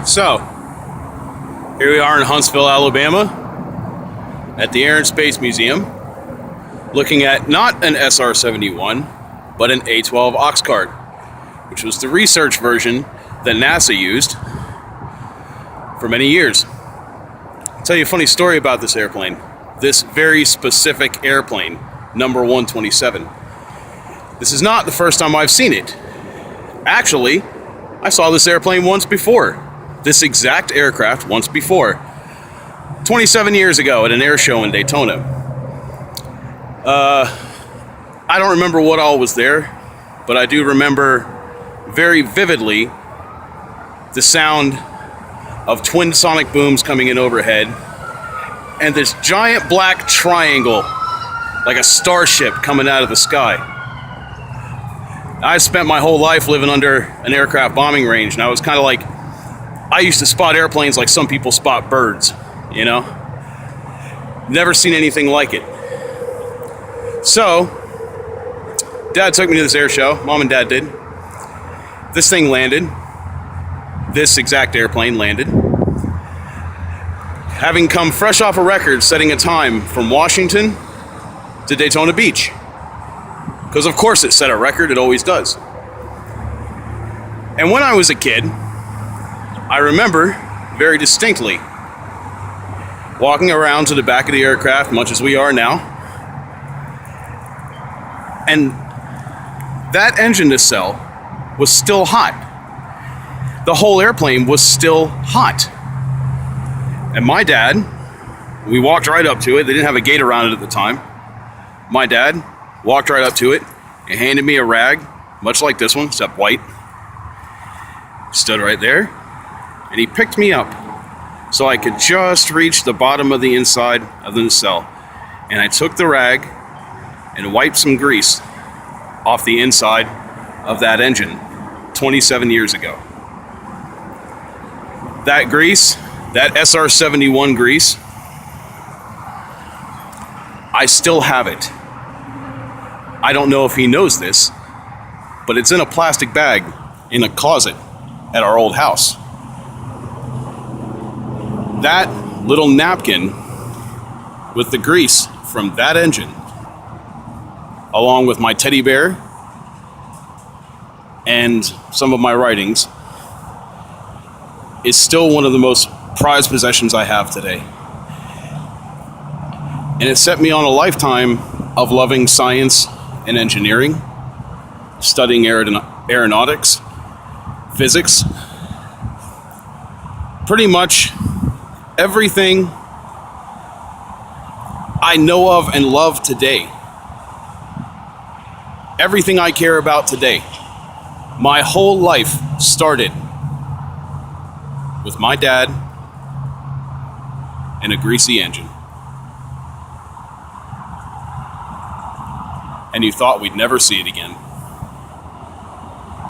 So, here we are in Huntsville, Alabama, at the Air and Space Museum, looking at not an SR-71, but an A-12 Oxcart, which was the research version that NASA used for many years. I'll tell you a funny story about this airplane. This very specific airplane, number 127. This is not the first time I've seen it. Actually, I saw this airplane once before. This exact aircraft once before. 27 years ago at an air show in Daytona. I don't remember what all was there, but I do remember very vividly the sound of twin sonic booms coming in overhead and this giant black triangle like a starship coming out of the sky. I spent my whole life living under an aircraft bombing range, and I was kind of like, I used to spot airplanes like some people spot birds, you know? Never seen anything like it. So, Dad took me to this air show, Mom and Dad did. This thing landed. This exact airplane landed. Having come fresh off a record setting a time from Washington to Daytona Beach. Because of course it set a record, it always does. And when I was a kid, I remember very distinctly walking around to the back of the aircraft, much as we are now, and that engine nacelle was still hot. The whole airplane was still hot. And my dad, we walked right up to it. They didn't have a gate around it at the time. My dad walked right up to it and handed me a rag, much like this one, except white. Stood right there, and he picked me up so I could just reach the bottom of the inside of the nacelle. And I took the rag and wiped some grease off the inside of that engine 27 years ago. That grease, that SR-71 grease, I still have it. I don't know if he knows this, but it's in a plastic bag in a closet at our old house. That little napkin with the grease from that engine, along with my teddy bear and some of my writings, is still one of the most prized possessions I have today. And it set me on a lifetime of loving science and engineering, studying aeronautics, physics, pretty much everything I know of and love today. Everything I care about today. My whole life started with my dad and a greasy engine. And you thought we'd never see it again.